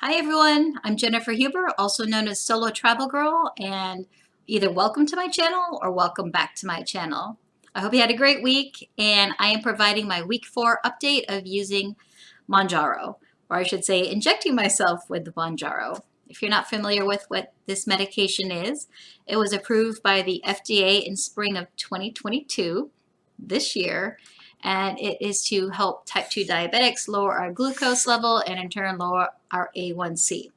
Hi everyone, I'm Jennifer Huber, also known as Solo Travel Girl, and either welcome to my channel or welcome back to my channel. I hope you had a great week, and I am providing my week 4 update of using Mounjaro, or I should say injecting myself with the Mounjaro. If you're not familiar with what this medication is, it was approved by the FDA in spring of 2022, this year, and it is to help type 2 diabetics lower our glucose level and in turn lower our A1C.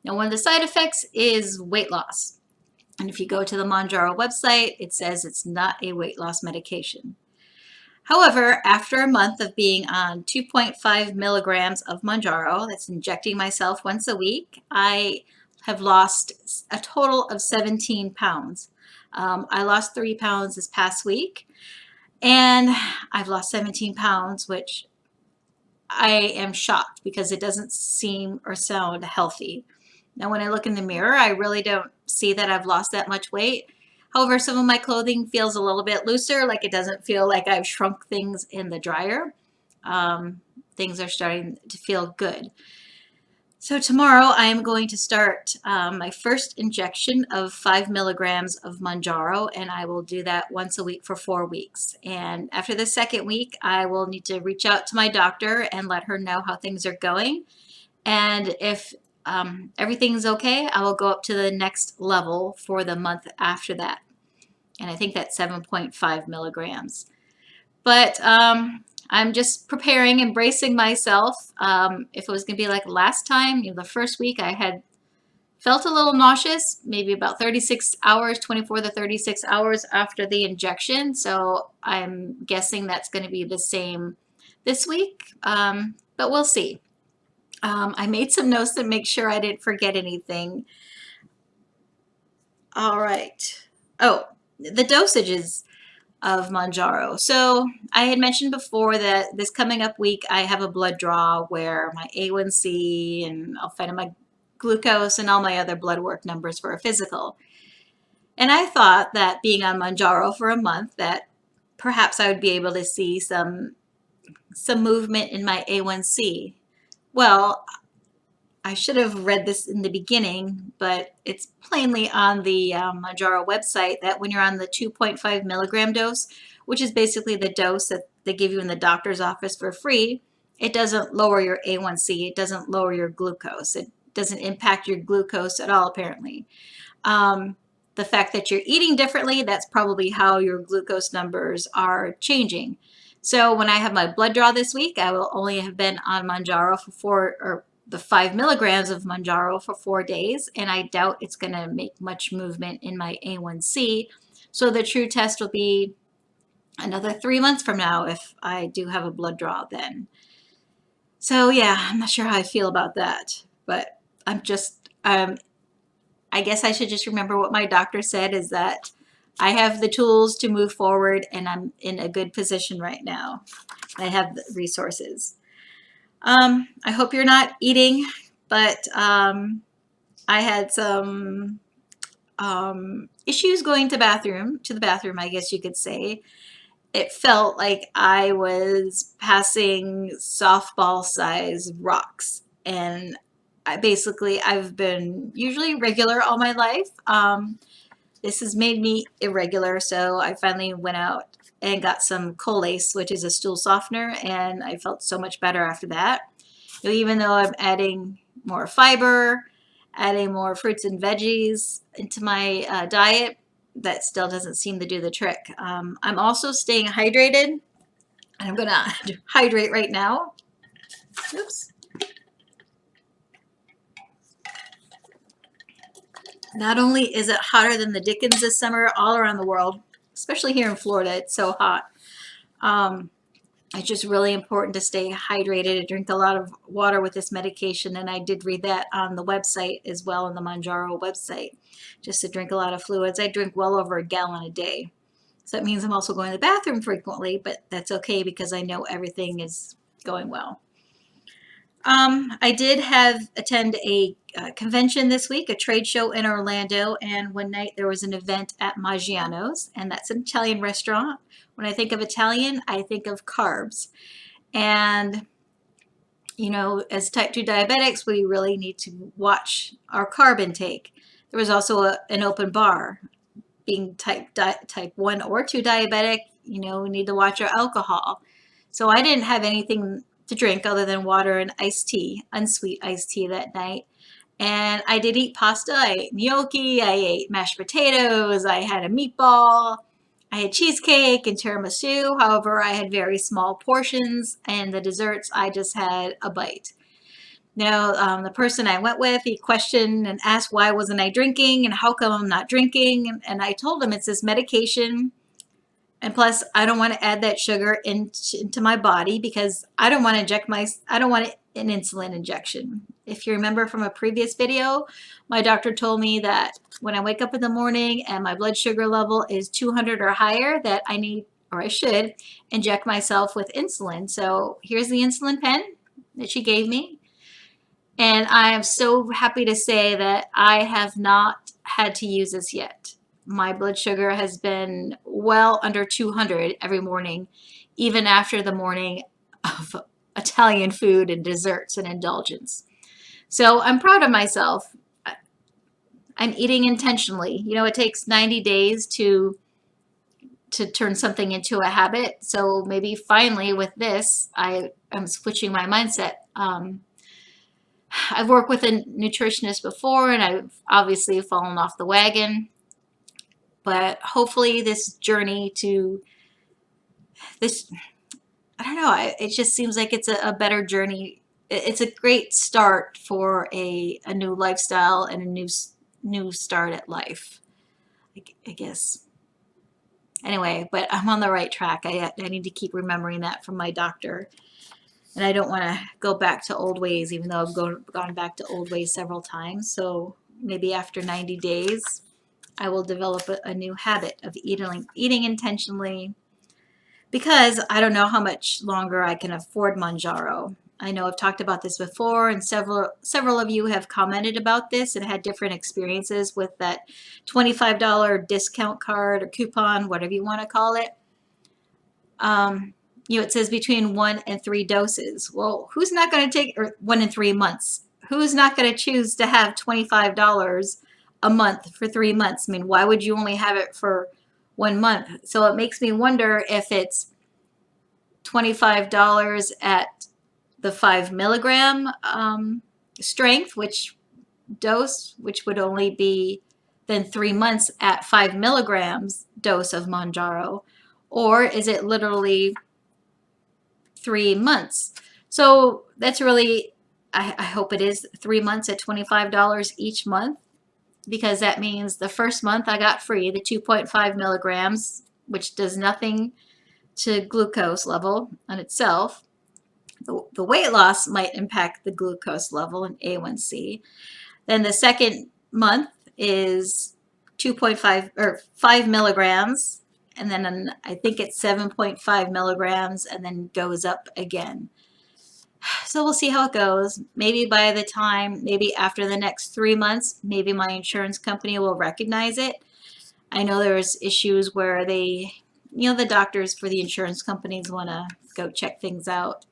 Now, one of the side effects is weight loss. And if you go to the Mounjaro website, it says it's not a weight loss medication. However, after a month of being on 2.5 milligrams of Mounjaro, that's injecting myself once a week, I have lost a total of 17 pounds. I lost 3 pounds this past week, and I've lost 17 pounds, which I am shocked because it doesn't seem or sound healthy. Now, when I look in the mirror, I really don't see that I've lost that much weight. However, some of my clothing feels a little bit looser, like it doesn't feel like I've shrunk things in the dryer. Things are starting to feel good. So tomorrow I am going to start my first injection of 5 milligrams of Mounjaro, and I will do that once a week for 4 weeks. And after the second week, I will need to reach out to my doctor and let her know how things are going. And if everything's okay, I will go up to the next level for the month after that. And I think that's 7.5 milligrams. But I'm just preparing and bracing myself. If it was going to be like last time, the first week I had felt a little nauseous, maybe about 36 hours, 24 to 36 hours after the injection. So I'm guessing that's going to be the same this week, but we'll see. I made some notes to make sure I didn't forget anything. All right. Oh, the dosages of Mounjaro. So I had mentioned before that this coming up week I have a blood draw where my A1C and I'll find my glucose and all my other blood work numbers for a physical. And I thought that being on Mounjaro for a month that perhaps I would be able to see some movement in my A1C. Well, I should have read this in the beginning, but it's plainly on the Mounjaro website that when you're on the 2.5 milligram dose, which is basically the dose that they give you in the doctor's office for free, it doesn't lower your A1C. It doesn't lower your glucose. It doesn't impact your glucose at all, apparently. The fact that you're eating differently, that's probably how your glucose numbers are changing. So when I have my blood draw this week, I will only have been on Mounjaro for the 5 milligrams of Mounjaro for 4 days, and I doubt it's going to make much movement in my A1C. So the true test will be another 3 months from now if I do have a blood draw then. So yeah, I'm not sure how I feel about that, but I'm just, I guess I should just remember what my doctor said, is that I have the tools to move forward and I'm in a good position right now. I have the resources. I hope you're not eating, but I had some issues going to the bathroom, I guess you could say. It felt like I was passing softball-sized rocks, and I've been usually regular all my life. This has made me irregular, so I finally went out and got some Colace, which is a stool softener, and I felt so much better after that. Even though I'm adding more fiber, adding more fruits and veggies into my diet, that still doesn't seem to do the trick. I'm also staying hydrated, and I'm going to hydrate right now. Oops. Not only is it hotter than the dickens this summer all around the world, especially here in Florida, it's so hot. It's just really important to stay hydrated and drink a lot of water with this medication, and I did read that on the website as well, on the Mounjaro website, just to drink a lot of fluids. I drink well over a gallon a day. So that means I'm also going to the bathroom frequently, but that's okay because I know everything is going well. I did attend a convention this week, a trade show in Orlando, and one night there was an event at Maggiano's, and that's an Italian restaurant. When I think of Italian, I think of carbs. And as type 2 diabetics, we really need to watch our carb intake. There was also an open bar. Being type 1 or 2 diabetic, we need to watch our alcohol. So I didn't have anything to drink other than water and iced tea, unsweet iced tea that night. And I did eat pasta. I ate gnocchi, I ate mashed potatoes, I had a meatball, I had cheesecake and tiramisu. However, I had very small portions, and the desserts, I just had a bite. Now, the person I went with, he questioned and asked why wasn't I drinking and how come I'm not drinking. And I told him it's this medication. And plus, I don't want to add that sugar into my body because I don't want to I don't want an insulin injection. If you remember from a previous video, my doctor told me that when I wake up in the morning and my blood sugar level is 200 or higher, that I need, or I should, inject myself with insulin. So here's the insulin pen that she gave me. And I am so happy to say that I have not had to use this yet. My blood sugar has been well under 200 every morning, even after the morning of Italian food and desserts and indulgence. So I'm proud of myself. I'm eating intentionally. It takes 90 days to turn something into a habit. So maybe finally with this, I am switching my mindset. I've worked with a nutritionist before, and I've obviously fallen off the wagon. But hopefully this journey to this, I don't know, it just seems like it's a better journey. It's a great start for a new lifestyle and a new start at life, I guess. Anyway, but I'm on the right track. I need to keep remembering that from my doctor. And I don't want to go back to old ways, even though I've gone back to old ways several times. So maybe after 90 days, I will develop a new habit of eating intentionally, because I don't know how much longer I can afford Mounjaro. I know I've talked about this before, and several of you have commented about this and had different experiences with that $25 discount card or coupon, whatever you want to call it. It says between 1 and 3 doses. Well, who's not going to take, or 1 and 3 months? Who's not going to choose to have $25 a month for 3 months? I mean, why would you only have it for 1 month? So it makes me wonder if it's $25 at the 5 milligram strength, which would only be then 3 months at 5 milligrams dose of Mounjaro, or is it literally 3 months? So that's really, I hope it is 3 months at $25 each month, because that means the first month I got free the 2.5 milligrams, which does nothing to glucose level on itself. The weight loss might impact the glucose level and A1C. Then the second month is 2.5 or 5 milligrams, and then I think it's 7.5 milligrams, and then goes up again. So we'll see how it goes. Maybe after the next 3 months, maybe my insurance company will recognize it. I know there's issues where the doctors for the insurance companies want to go check things out.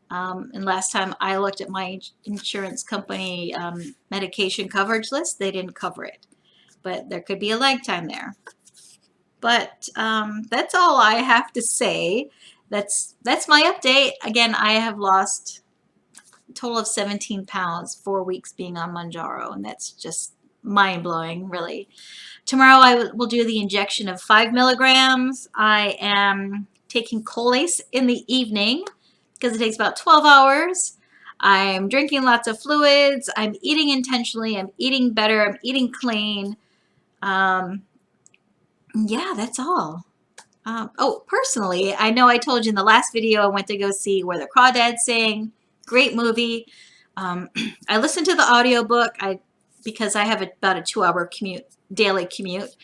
And last time I looked at my insurance company medication coverage list, they didn't cover it. But there could be a lag time there. But that's all I have to say. That's my update. Again, I have lost a total of 17 pounds, 4 weeks being on Mounjaro, and that's just mind-blowing, really. Tomorrow I will do the injection of 5 milligrams. I am taking Colace in the evening because it takes about 12 hours. I'm drinking lots of fluids. I'm eating intentionally. I'm eating better. I'm eating clean. Yeah, that's all. Personally, I know I told you in the last video I went to go see Where the Crawdads Sing. Great movie. I listened to the audiobook because I have about a 2-hour daily commute.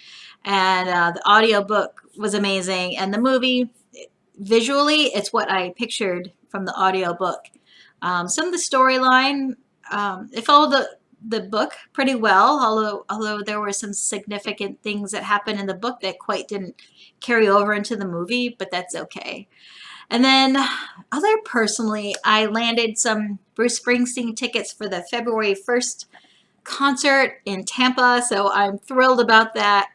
And the audiobook was amazing. And the movie, visually, it's what I pictured from the audiobook. Some of the storyline, it followed the book pretty well, although there were some significant things that happened in the book that quite didn't carry over into the movie, but that's okay. And then other personally, I landed some Bruce Springsteen tickets for the February 1st concert in Tampa. So I'm thrilled about that.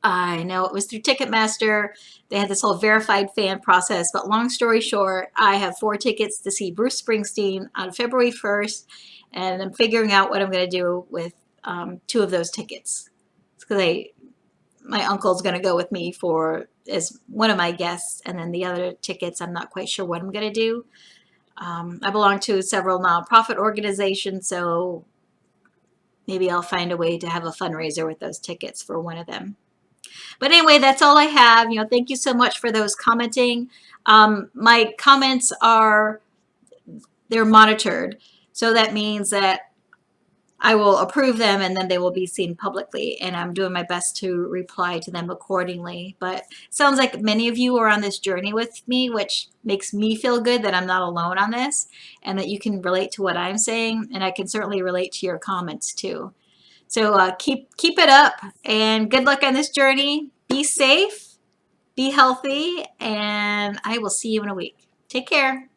I know it was through Ticketmaster. They had this whole verified fan process. But long story short, I have 4 tickets to see Bruce Springsteen on February 1st. And I'm figuring out what I'm going to do with 2 of those tickets. Because my uncle's going to go with me for as one of my guests. And then the other tickets, I'm not quite sure what I'm going to do. I belong to several nonprofit organizations, so maybe I'll find a way to have a fundraiser with those tickets for one of them. But anyway, that's all I have. Thank you so much for those commenting. My comments they're monitored. So that means that I will approve them and then they will be seen publicly. And I'm doing my best to reply to them accordingly. But it sounds like many of you are on this journey with me, which makes me feel good that I'm not alone on this and that you can relate to what I'm saying. And I can certainly relate to your comments too. So keep it up and good luck on this journey. Be safe, be healthy, and I will see you in a week. Take care.